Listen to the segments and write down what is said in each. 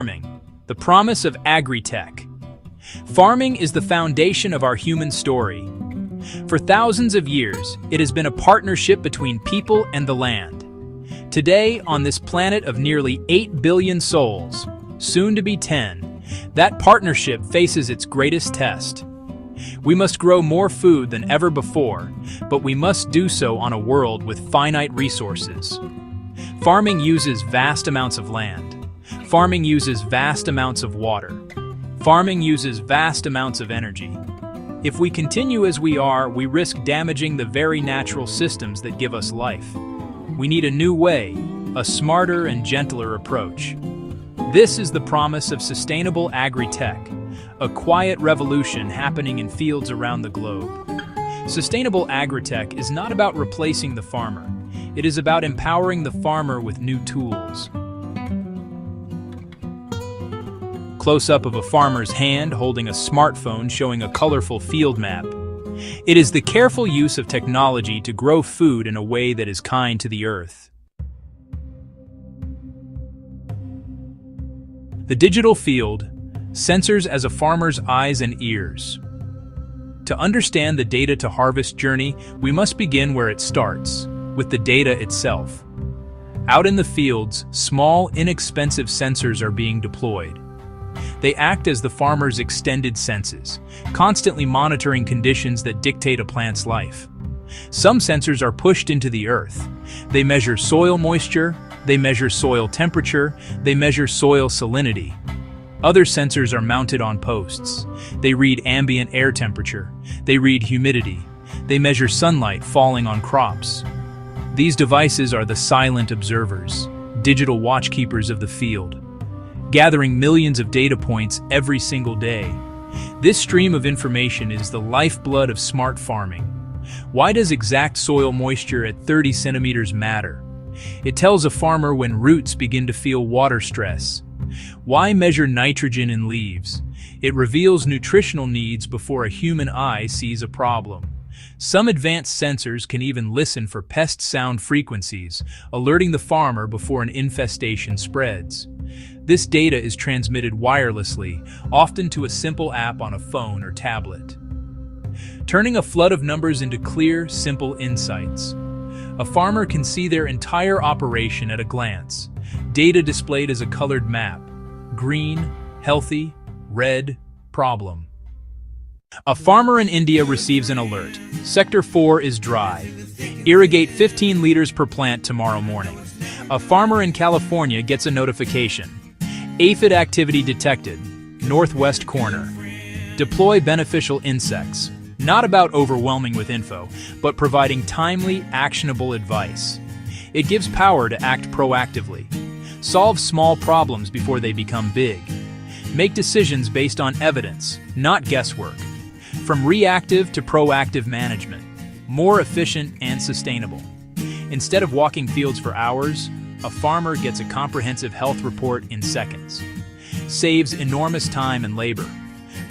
Farming, the promise of agri-tech. Farming is the foundation of our human story. For thousands of years, it has been a partnership between people and the land. Today, on this planet of nearly 8 billion souls, soon to be 10, that partnership faces its greatest test. We must grow more food than ever before, but we must do so on a world with finite resources. Farming uses vast amounts of land. Farming uses vast amounts of water. Farming uses vast amounts of energy. If we continue as we are, we risk damaging the very natural systems that give us life. We need a new way, a smarter and gentler approach. This is the promise of sustainable agri-tech, a quiet revolution happening in fields around the globe. Sustainable agri-tech is not about replacing the farmer. It is about empowering the farmer with new tools. Close-up of a farmer's hand holding a smartphone showing a colorful field map. It is the careful use of technology to grow food in a way that is kind to the earth. The digital field, sensors as a farmer's eyes and ears. To understand the data-to-harvest journey, we must begin where it starts, with the data itself. Out in the fields, small, inexpensive sensors are being deployed. They act as the farmer's extended senses, constantly monitoring conditions that dictate a plant's life. Some sensors are pushed into the earth. They measure soil moisture, they measure soil temperature, they measure soil salinity. Other sensors are mounted on posts. They read ambient air temperature, they read humidity, they measure sunlight falling on crops. These devices are the silent observers, digital watchkeepers of the field, gathering millions of data points every single day. This stream of information is the lifeblood of smart farming. Why does exact soil moisture at 30 centimeters matter? It tells a farmer when roots begin to feel water stress. Why measure nitrogen in leaves? It reveals nutritional needs before a human eye sees a problem. Some advanced sensors can even listen for pest sound frequencies, alerting the farmer before an infestation spreads. This data is transmitted wirelessly, often to a simple app on a phone or tablet, turning a flood of numbers into clear, simple insights. A farmer can see their entire operation at a glance, data displayed as a colored map: green, healthy; red, problem. A farmer in India receives an alert. Sector 4 is dry. Irrigate 15 liters per plant tomorrow morning. A farmer in California gets a notification. Aphid activity detected. Northwest corner. Deploy beneficial insects. Not about overwhelming with info, but providing timely, actionable advice. It gives power to act proactively. Solve small problems before they become big. Make decisions based on evidence, not guesswork. From reactive to proactive management. More efficient and sustainable. Instead of walking fields for hours, a farmer gets a comprehensive health report in seconds. Saves enormous time and labor,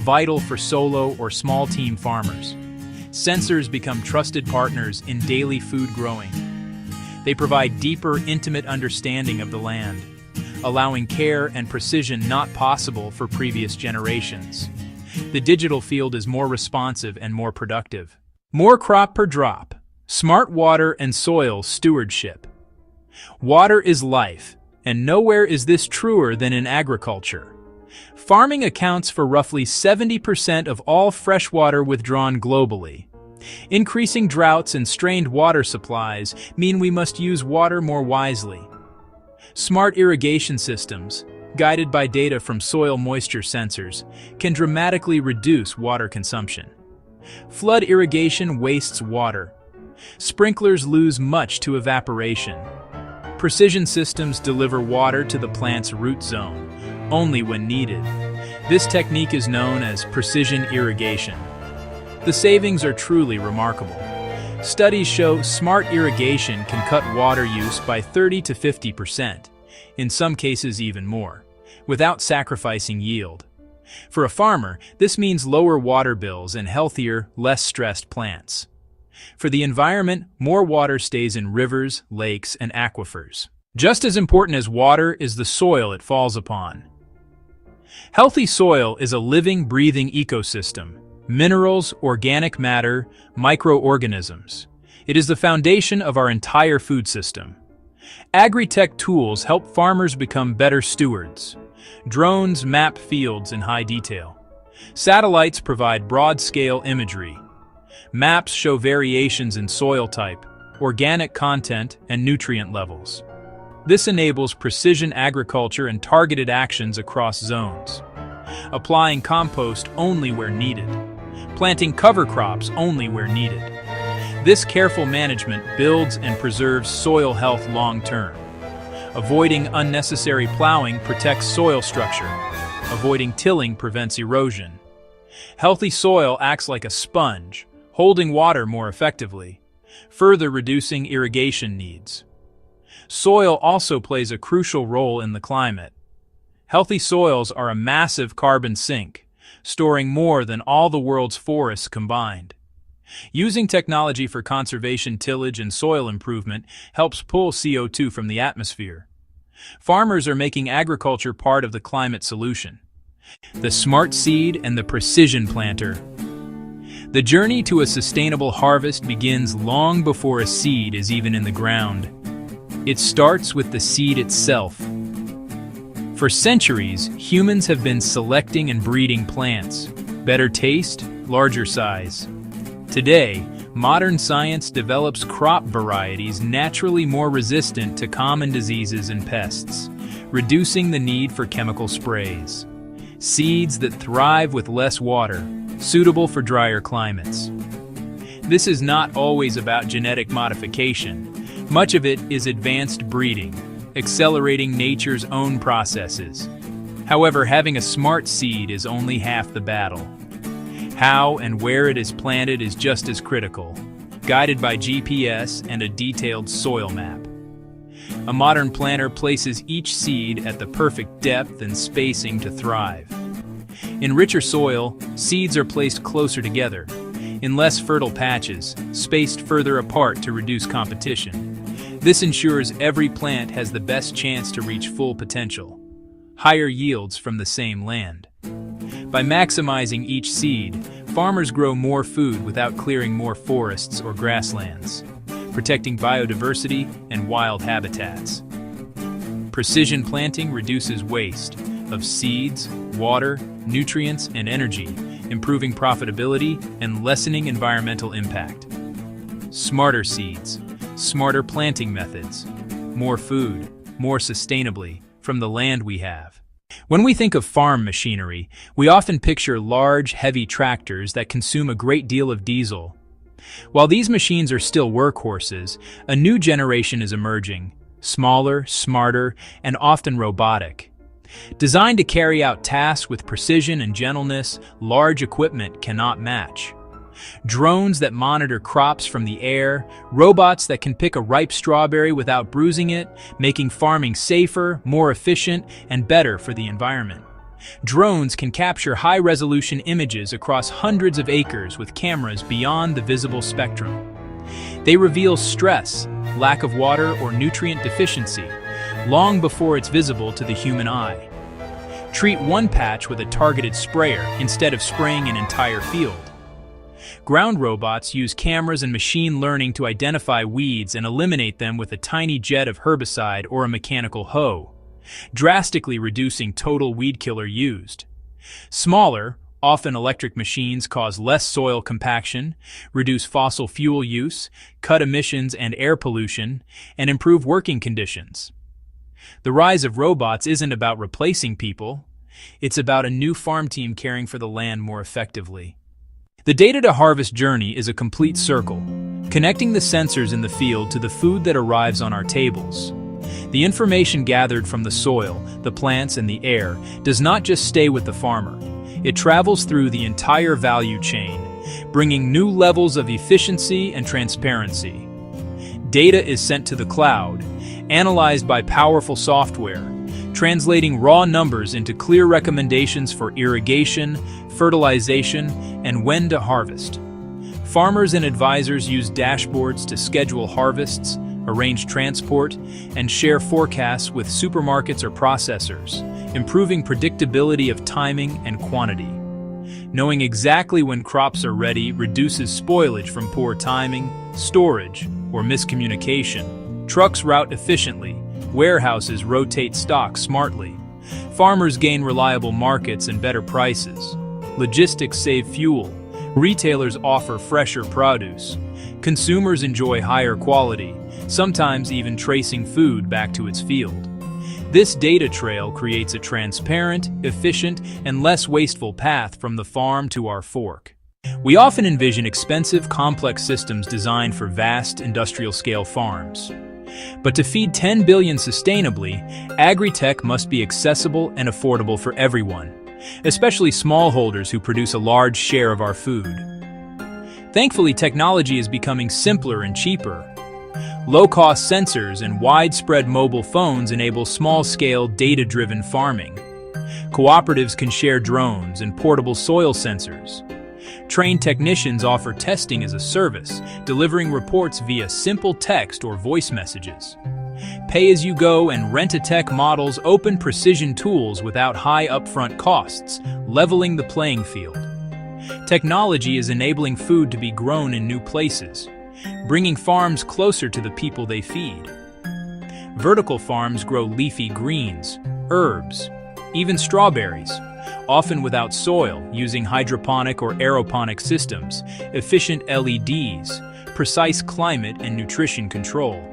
vital for solo or small team farmers. Sensors become trusted partners in daily food growing. They provide deeper, intimate understanding of the land, allowing care and precision not possible for previous generations. The digital field is more responsive and more productive. More crop per drop. Smart water and soil stewardship. Water is life, and nowhere is this truer than in agriculture. Farming accounts for roughly 70% of all freshwater withdrawn globally. Increasing droughts and strained water supplies mean we must use water more wisely. Smart irrigation systems, guided by data from soil moisture sensors, can dramatically reduce water consumption. Flood irrigation wastes water. Sprinklers lose much to evaporation. Precision systems deliver water to the plant's root zone, only when needed. This technique is known as precision irrigation. The savings are truly remarkable. Studies show smart irrigation can cut water use by 30 to 50%, in some cases even more, without sacrificing yield. For a farmer, this means lower water bills and healthier, less stressed plants. For the environment, more water stays in rivers, lakes, and aquifers. Just as important as water is the soil it falls upon. Healthy soil is a living, breathing ecosystem. Minerals, organic matter, microorganisms. It is the foundation of our entire food system. Agri-tech tools help farmers become better stewards. Drones map fields in high detail. Satellites provide broad-scale imagery. Maps show variations in soil type, organic content, and nutrient levels. This enables precision agriculture and targeted actions across zones. Applying compost only where needed. Planting cover crops only where needed. This careful management builds and preserves soil health long-term. Avoiding unnecessary plowing protects soil structure. Avoiding tilling prevents erosion. Healthy soil acts like a sponge, holding water more effectively, further reducing irrigation needs. Soil also plays a crucial role in the climate. Healthy soils are a massive carbon sink, storing more than all the world's forests combined. Using technology for conservation, tillage, and soil improvement helps pull CO2 from the atmosphere. Farmers are making agriculture part of the climate solution. The smart seed and the precision planter. The journey to a sustainable harvest begins long before a seed is even in the ground. It starts with the seed itself. For centuries, humans have been selecting and breeding plants. Better taste, larger size. Today, modern science develops crop varieties naturally more resistant to common diseases and pests, reducing the need for chemical sprays. Seeds that thrive with less water, suitable for drier climates. This is not always about genetic modification. Much of it is advanced breeding, accelerating nature's own processes. However, having a smart seed is only half the battle. How and where it is planted is just as critical, guided by GPS and a detailed soil map. A modern planter places each seed at the perfect depth and spacing to thrive. In richer soil, seeds are placed closer together. In less fertile patches, spaced further apart to reduce competition. This ensures every plant has the best chance to reach full potential. Higher yields from the same land. By maximizing each seed, farmers grow more food without clearing more forests or grasslands, protecting biodiversity and wild habitats. Precision planting reduces waste of seeds, water, nutrients, and energy, improving profitability and lessening environmental impact. Smarter seeds, smarter planting methods, more food, more sustainably, from the land we have. When we think of farm machinery, we often picture large, heavy tractors that consume a great deal of diesel. While these machines are still workhorses, a new generation is emerging, smaller, smarter, and often robotic. Designed to carry out tasks with precision and gentleness, large equipment cannot match. Drones that monitor crops from the air, robots that can pick a ripe strawberry without bruising it, making farming safer, more efficient, and better for the environment. Drones can capture high-resolution images across hundreds of acres with cameras beyond the visible spectrum. They reveal stress, lack of water, or nutrient deficiency, long before it's visible to the human eye. Treat one patch with a targeted sprayer instead of spraying an entire field. Ground robots use cameras and machine learning to identify weeds and eliminate them with a tiny jet of herbicide or a mechanical hoe, drastically reducing total weed killer used. Smaller, often electric machines cause less soil compaction, reduce fossil fuel use, cut emissions and air pollution, and improve working conditions. The rise of robots isn't about replacing people, it's about a new farm team caring for the land more effectively. The data-to-harvest journey is a complete circle, connecting the sensors in the field to the food that arrives on our tables. The information gathered from the soil, the plants, and the air does not just stay with the farmer. It travels through the entire value chain, bringing new levels of efficiency and transparency. Data is sent to the cloud, analyzed by powerful software, translating raw numbers into clear recommendations for irrigation, fertilization, and when to harvest. Farmers and advisors use dashboards to schedule harvests, arrange transport, and share forecasts with supermarkets or processors, improving predictability of timing and quantity. Knowing exactly when crops are ready reduces spoilage from poor timing, storage, or miscommunication. Trucks route efficiently, warehouses rotate stock smartly. Farmers gain reliable markets and better prices. Logistics save fuel. Retailers offer fresher produce. Consumers enjoy higher quality, sometimes even tracing food back to its field. This data trail creates a transparent, efficient, and less wasteful path from the farm to our fork. We often envision expensive, complex systems designed for vast, industrial-scale farms. But to feed 10 billion sustainably, agri-tech must be accessible and affordable for everyone, especially smallholders who produce a large share of our food. Thankfully, technology is becoming simpler and cheaper. Low-cost sensors and widespread mobile phones enable small-scale, data-driven farming. Cooperatives can share drones and portable soil sensors. Trained technicians offer testing as a service, delivering reports via simple text or voice messages. Pay-as-you-go and rent-a-tech models open precision tools without high upfront costs, leveling the playing field. Technology is enabling food to be grown in new places, bringing farms closer to the people they feed. Vertical farms grow leafy greens, herbs, even strawberries, often without soil, using hydroponic or aeroponic systems, efficient LEDs, precise climate and nutrition control.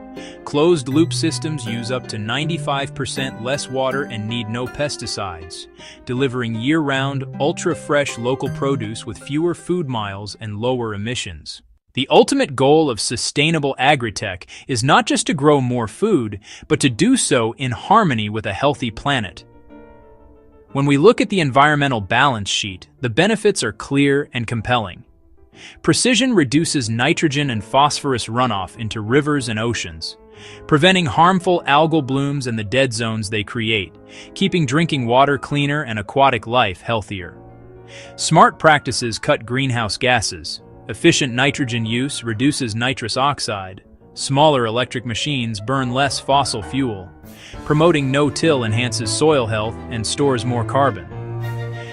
Closed-loop systems use up to 95% less water and need no pesticides, delivering year-round, ultra-fresh local produce with fewer food miles and lower emissions. The ultimate goal of sustainable agri-tech is not just to grow more food, but to do so in harmony with a healthy planet. When we look at the environmental balance sheet, the benefits are clear and compelling. Precision reduces nitrogen and phosphorus runoff into rivers and oceans, preventing harmful algal blooms and the dead zones they create, keeping drinking water cleaner and aquatic life healthier. Smart practices cut greenhouse gases. Efficient nitrogen use reduces nitrous oxide. Smaller electric machines burn less fossil fuel. Promoting no-till enhances soil health and stores more carbon.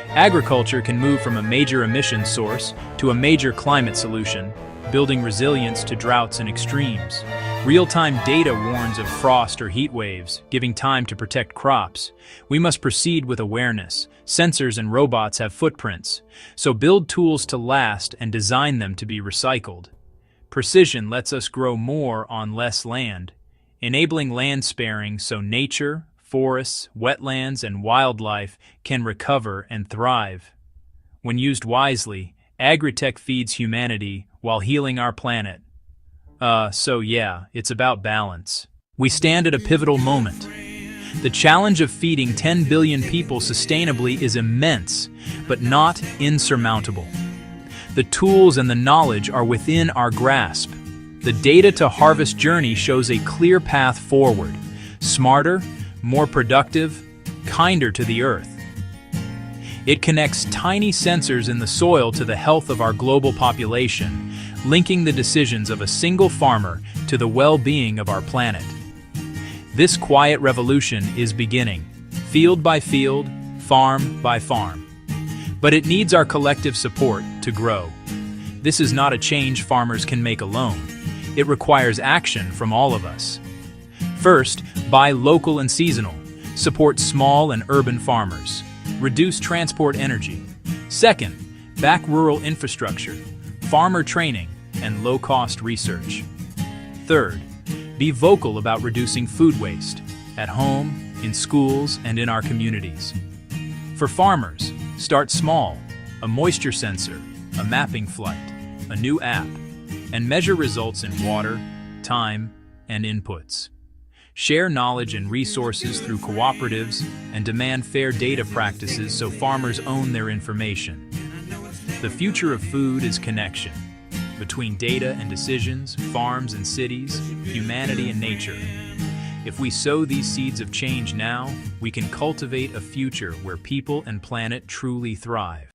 Agriculture can move from a major emissions source to a major climate solution, building resilience to droughts and extremes. Real-time data warns of frost or heat waves, giving time to protect crops. We must proceed with awareness. Sensors and robots have footprints, so build tools to last and design them to be recycled. Precision lets us grow more on less land, enabling land sparing so nature, forests, wetlands, and wildlife can recover and thrive. When used wisely, agri-tech feeds humanity while healing our planet. So yeah, it's about balance. We stand at a pivotal moment. The challenge of feeding 10 billion people sustainably is immense, but not insurmountable. The tools and the knowledge are within our grasp. The Data to Harvest journey shows a clear path forward, smarter, more productive, kinder to the earth. It connects tiny sensors in the soil to the health of our global population, linking the decisions of a single farmer to the well-being of our planet. This quiet revolution is beginning, field by field, farm by farm. But it needs our collective support to grow. This is not a change farmers can make alone. It requires action from all of us. First, buy local and seasonal. Support small and urban farmers. Reduce transport energy. Second, back rural infrastructure, farmer training, and low-cost research. Third, be vocal about reducing food waste, at home, in schools, and in our communities. For farmers, start small, a moisture sensor, a mapping flight, a new app, and measure results in water, time, and inputs. Share knowledge and resources through cooperatives and demand fair data practices so farmers own their information. The future of food is connection. Between data and decisions, farms and cities, humanity and nature. If we sow these seeds of change now, we can cultivate a future where people and planet truly thrive.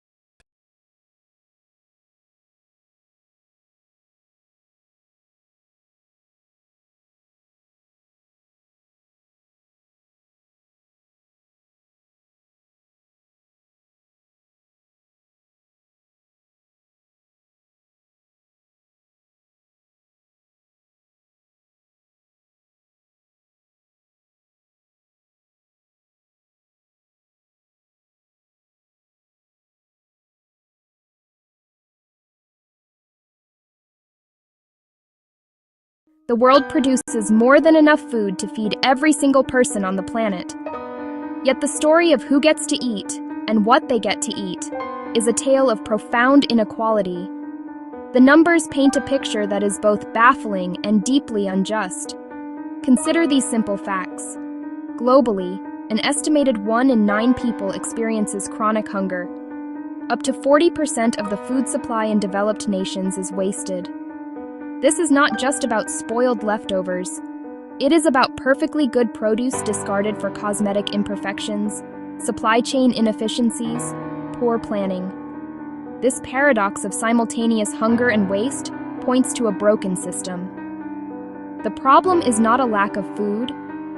The world produces more than enough food to feed every single person on the planet. Yet the story of who gets to eat and what they get to eat is a tale of profound inequality. The numbers paint a picture that is both baffling and deeply unjust. Consider these simple facts. Globally, an estimated 1 in 9 people experiences chronic hunger. Up to 40% of the food supply in developed nations is wasted. This is not just about spoiled leftovers. It is about perfectly good produce discarded for cosmetic imperfections, supply chain inefficiencies, poor planning. This paradox of simultaneous hunger and waste points to a broken system. The problem is not a lack of food,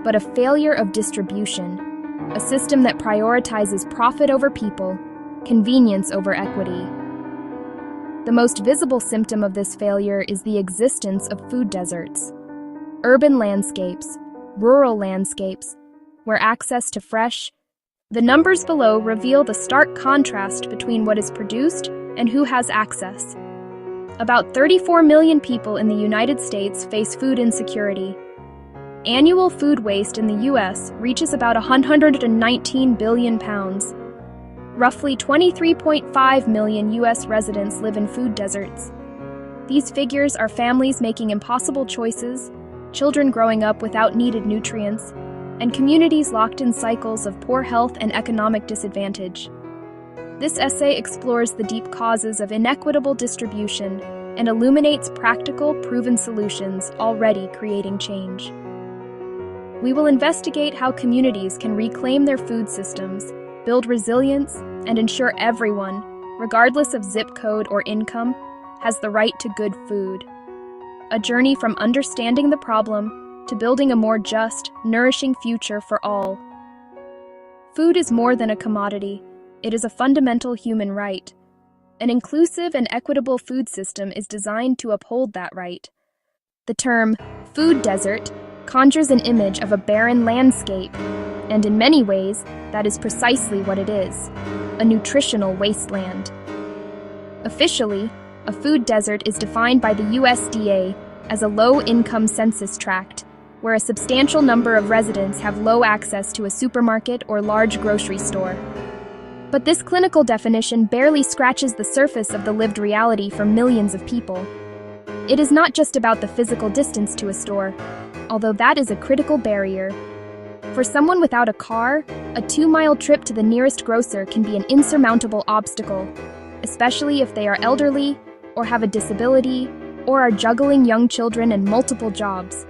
but a failure of distribution, a system that prioritizes profit over people, convenience over equity. The most visible symptom of this failure is the existence of food deserts. Urban landscapes, rural landscapes, where access to fresh. The numbers below reveal the stark contrast between what is produced and who has access. About 34 million people in the United States face food insecurity. Annual food waste in the U.S. reaches about 119 billion pounds. Roughly 23.5 million U.S. residents live in food deserts. These figures are families making impossible choices, children growing up without needed nutrients, and communities locked in cycles of poor health and economic disadvantage. This essay explores the deep causes of inequitable distribution and illuminates practical, proven solutions already creating change. We will investigate how communities can reclaim their food systems, build resilience, and ensure everyone, regardless of zip code or income, has the right to good food. A journey from understanding the problem to building a more just, nourishing future for all. Food is more than a commodity. It is a fundamental human right. An inclusive and equitable food system is designed to uphold that right. The term food desert conjures an image of a barren landscape, and in many ways, that is precisely what it is, a nutritional wasteland. Officially, a food desert is defined by the USDA as a low-income census tract, where a substantial number of residents have low access to a supermarket or large grocery store. But this clinical definition barely scratches the surface of the lived reality for millions of people. It is not just about the physical distance to a store, although that is a critical barrier. For someone without a car, a 2-mile trip to the nearest grocer can be an insurmountable obstacle, especially if they are elderly, or have a disability, or are juggling young children and multiple jobs.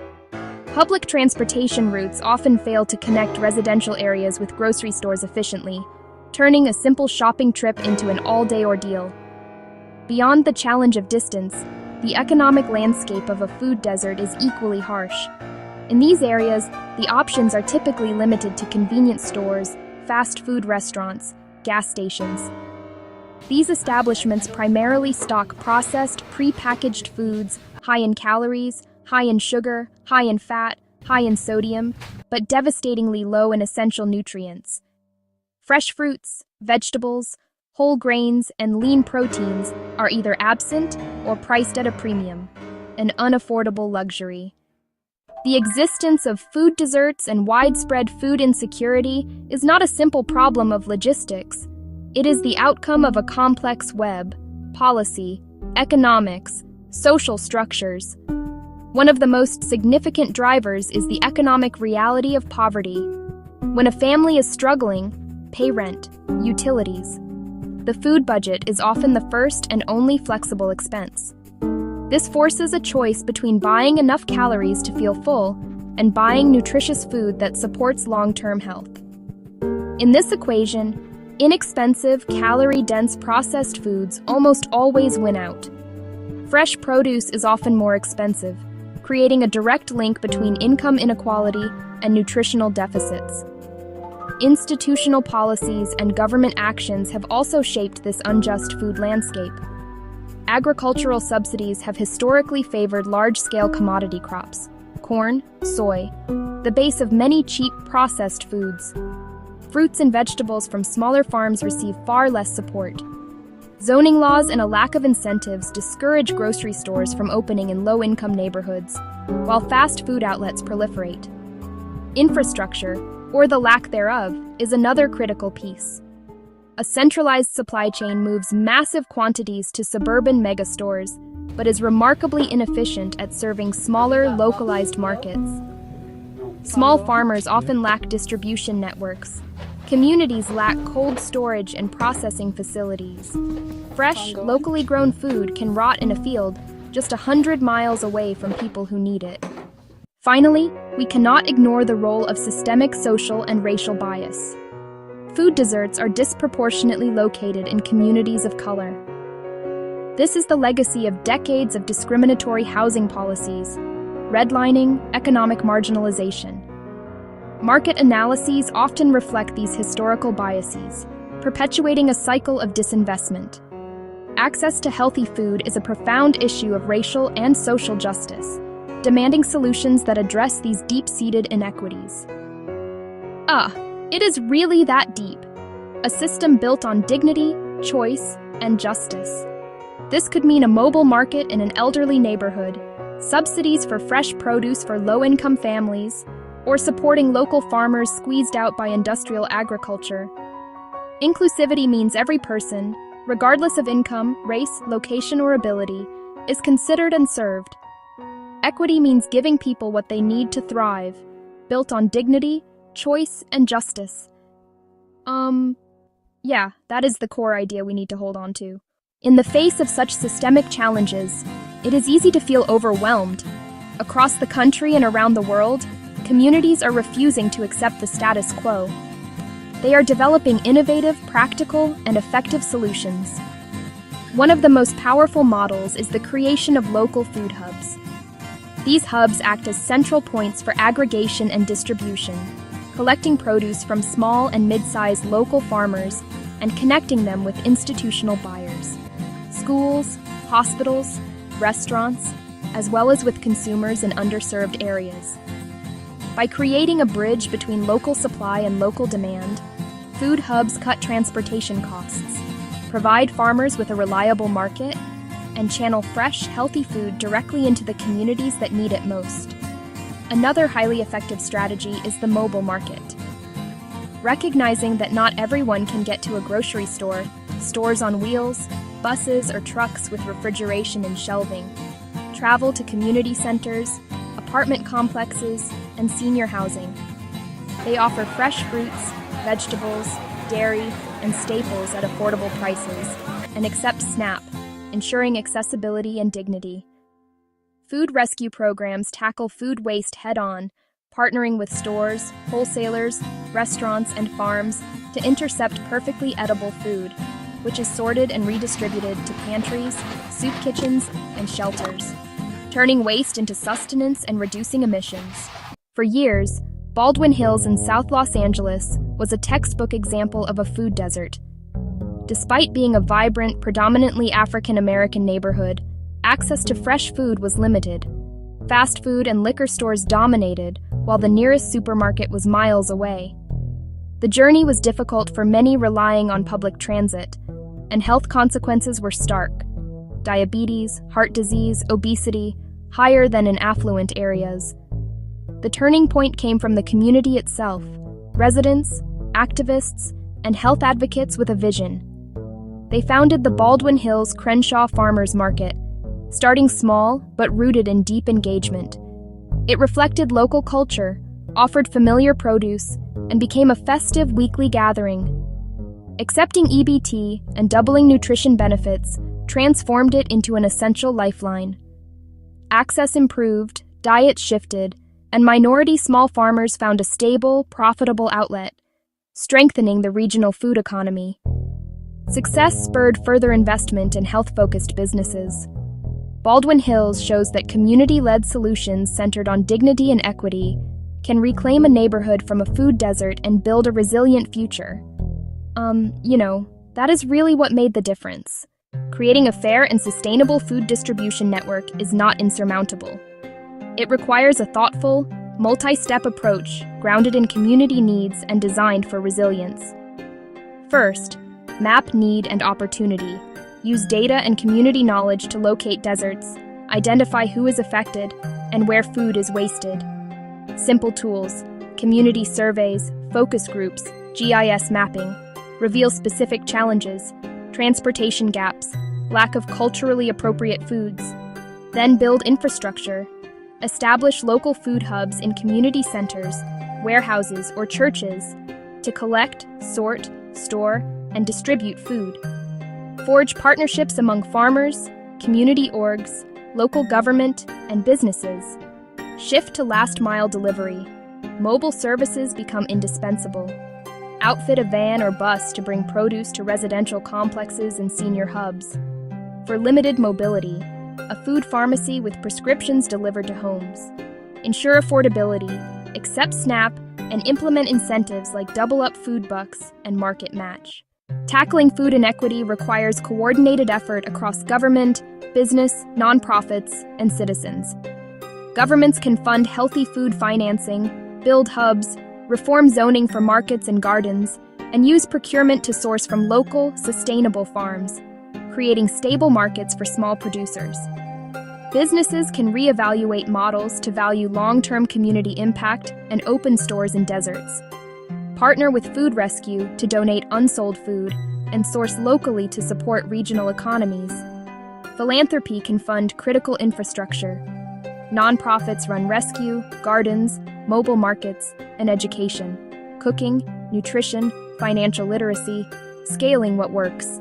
Public transportation routes often fail to connect residential areas with grocery stores efficiently, turning a simple shopping trip into an all-day ordeal. Beyond the challenge of distance, the economic landscape of a food desert is equally harsh. In these areas, the options are typically limited to convenience stores, fast food restaurants, gas stations. These establishments primarily stock processed, pre-packaged foods, high in calories, high in sugar, high in fat, high in sodium, but devastatingly low in essential nutrients. Fresh fruits, vegetables, whole grains, and lean proteins are either absent or priced at a premium, an unaffordable luxury. The existence of food deserts and widespread food insecurity is not a simple problem of logistics. It is the outcome of a complex web: policy, economics, social structures. One of the most significant drivers is the economic reality of poverty. When a family is struggling, pay rent, utilities. The food budget is often the first and only flexible expense. This forces a choice between buying enough calories to feel full and buying nutritious food that supports long-term health. In this equation, inexpensive, calorie-dense processed foods almost always win out. Fresh produce is often more expensive, creating a direct link between income inequality and nutritional deficits. Institutional policies and government actions have also shaped this unjust food landscape. Agricultural subsidies have historically favored large-scale commodity crops, corn, soy, the base of many cheap processed foods. Fruits and vegetables from smaller farms receive far less support. Zoning laws and a lack of incentives discourage grocery stores from opening in low-income neighborhoods, while fast food outlets proliferate. Infrastructure, or the lack thereof, is another critical piece. A centralized supply chain moves massive quantities to suburban megastores, but is remarkably inefficient at serving smaller, localized markets. Small farmers often lack distribution networks. Communities lack cold storage and processing facilities. Fresh, locally grown food can rot in a field just 100 miles away from people who need it. Finally, we cannot ignore the role of systemic social and racial bias. Food deserts are disproportionately located in communities of color. This is the legacy of decades of discriminatory housing policies, redlining, economic marginalization. Market analyses often reflect these historical biases, perpetuating a cycle of disinvestment. Access to healthy food is a profound issue of racial and social justice, demanding solutions that address these deep-seated inequities. It is really that deep. A system built on dignity, choice, and justice. This could mean a mobile market in an elderly neighborhood, subsidies for fresh produce for low-income families, or supporting local farmers squeezed out by industrial agriculture. Inclusivity means every person, regardless of income, race, location, or ability, is considered and served. Equity means giving people what they need to thrive, built on dignity, choice, and justice. Yeah, that is the core idea we need to hold on to. In the face of such systemic challenges, it is easy to feel overwhelmed. Across the country and around the world, communities are refusing to accept the status quo. They are developing innovative, practical, and effective solutions. One of the most powerful models is the creation of local food hubs. These hubs act as central points for aggregation and distribution, collecting produce from small and mid-sized local farmers and connecting them with institutional buyers. Schools, hospitals, restaurants, as well as with consumers in underserved areas. By creating a bridge between local supply and local demand, food hubs cut transportation costs, provide farmers with a reliable market, and channel fresh, healthy food directly into the communities that need it most. Another highly effective strategy is the mobile market. Recognizing that not everyone can get to a grocery store, stores on wheels, buses, or trucks with refrigeration and shelving travel to community centers, apartment complexes, and senior housing. They offer fresh fruits, vegetables, dairy, and staples at affordable prices, and accept SNAP, ensuring accessibility and dignity. Food rescue programs tackle food waste head-on, partnering with stores, wholesalers, restaurants, and farms to intercept perfectly edible food, which is sorted and redistributed to pantries, soup kitchens, and shelters, turning waste into sustenance and reducing emissions. For years, Baldwin Hills in South Los Angeles was a textbook example of a food desert. Despite being a vibrant, predominantly African-American neighborhood, access to fresh food was limited. Fast food and liquor stores dominated, while the nearest supermarket was miles away. The journey was difficult for many relying on public transit, and health consequences were stark. Diabetes, heart disease, obesity, higher than in affluent areas. The turning point came from the community itself, residents, activists, and health advocates with a vision. They founded the Baldwin Hills Crenshaw Farmers Market, starting small but rooted in deep engagement. It reflected local culture, offered familiar produce, and became a festive weekly gathering. Accepting EBT and doubling nutrition benefits transformed it into an essential lifeline. Access improved, diets shifted, and minority small farmers found a stable, profitable outlet, strengthening the regional food economy. Success spurred further investment in health-focused businesses. Baldwin Hills shows that community-led solutions centered on dignity and equity can reclaim a neighborhood from a food desert and build a resilient future. That is really what made the difference. Creating a fair and sustainable food distribution network is not insurmountable. It requires a thoughtful, multi-step approach grounded in community needs and designed for resilience. First, map need and opportunity. use data and community knowledge to locate deserts, identify who is affected, and where food is wasted. Simple tools, community surveys, focus groups, GIS mapping, reveal specific challenges, transportation gaps, lack of culturally appropriate foods. Then build infrastructure. Establish local food hubs in community centers, warehouses, or churches to collect, sort, store, and distribute food. Forge partnerships among farmers, community orgs, local government, and businesses. Shift to last-mile delivery. Mobile services become indispensable. Outfit a van or bus to bring produce to residential complexes and senior hubs. For limited mobility, a food pharmacy with prescriptions delivered to homes. Ensure affordability, accept SNAP, and implement incentives like double-up food bucks and market match. Tackling food inequity requires coordinated effort across government, business, nonprofits, and citizens. Governments can fund healthy food financing, build hubs, reform zoning for markets and gardens, and use procurement to source from local, sustainable farms, creating stable markets for small producers. Businesses can reevaluate models to value long-term community impact and open stores in deserts. Partner with food rescue to donate unsold food and source locally to support regional economies. Philanthropy can fund critical infrastructure. Nonprofits run rescue, gardens, mobile markets, and education, cooking, nutrition, financial literacy, scaling what works.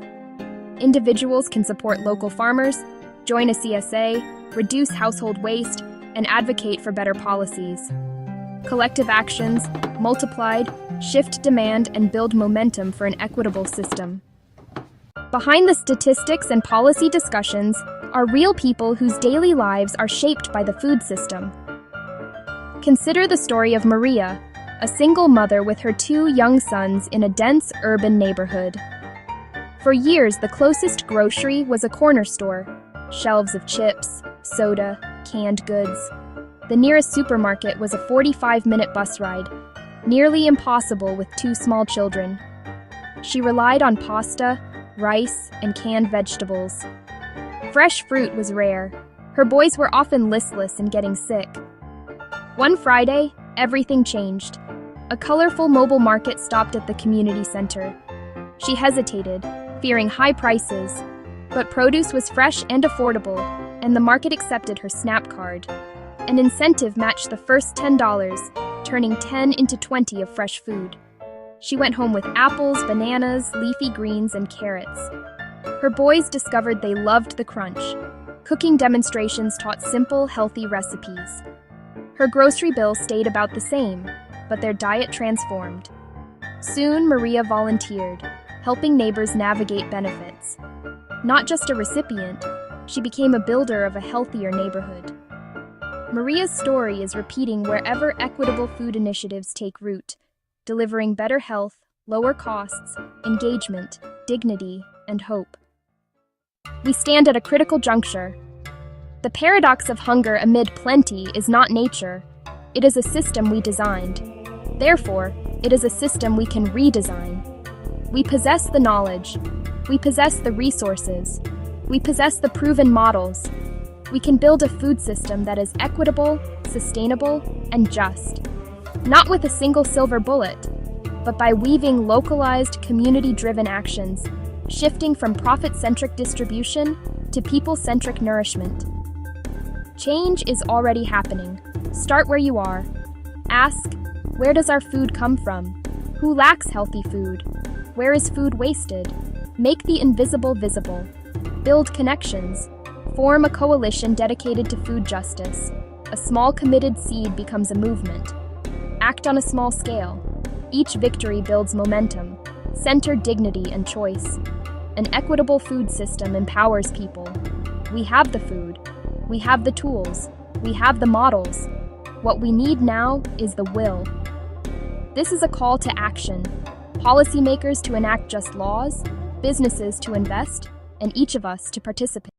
Individuals can support local farmers, join a CSA, reduce household waste, and advocate for better policies. Collective actions, multiplied, shift demand and build momentum for an equitable system. Behind the statistics and policy discussions are real people whose daily lives are shaped by the food system. Consider the story of Maria, a single mother with her 2 young sons in a dense urban neighborhood. For years, the closest grocery was a corner store, shelves of chips, soda, canned goods. The nearest supermarket was a 45-minute bus ride, nearly impossible with 2 small children. She relied on pasta, rice, and canned vegetables. Fresh fruit was rare. Her boys were often listless and getting sick. One Friday, everything changed. A colorful mobile market stopped at the community center. She hesitated, fearing high prices, but produce was fresh and affordable, and the market accepted her SNAP card. An incentive matched the first $10, turning 10 into 20 of fresh food. She went home with apples, bananas, leafy greens, and carrots. Her boys discovered they loved the crunch. Cooking demonstrations taught simple, healthy recipes. Her grocery bill stayed about the same, but their diet transformed. Soon, Maria volunteered, helping neighbors navigate benefits. Not just a recipient, she became a builder of a healthier neighborhood. Maria's story is repeating wherever equitable food initiatives take root, delivering better health, lower costs, engagement, dignity, and hope. We stand at a critical juncture. The paradox of hunger amid plenty is not nature. It is a system we designed. Therefore, it is a system we can redesign. We possess the knowledge. We possess the resources. We possess the proven models. We can build a food system that is equitable, sustainable, and just. Not with a single silver bullet, but by weaving localized, community-driven actions, shifting from profit-centric distribution to people-centric nourishment. Change is already happening. Start where you are. Ask, where does our food come from? Who lacks healthy food? Where is food wasted? Make the invisible visible. Build connections. Form a coalition dedicated to food justice. A small committed seed becomes a movement. Act on a small scale. Each victory builds momentum. Center dignity and choice. An equitable food system empowers people. We have the food. We have the tools. We have the models. What we need now is the will. This is a call to action. Policymakers to enact just laws, businesses to invest, and each of us to participate.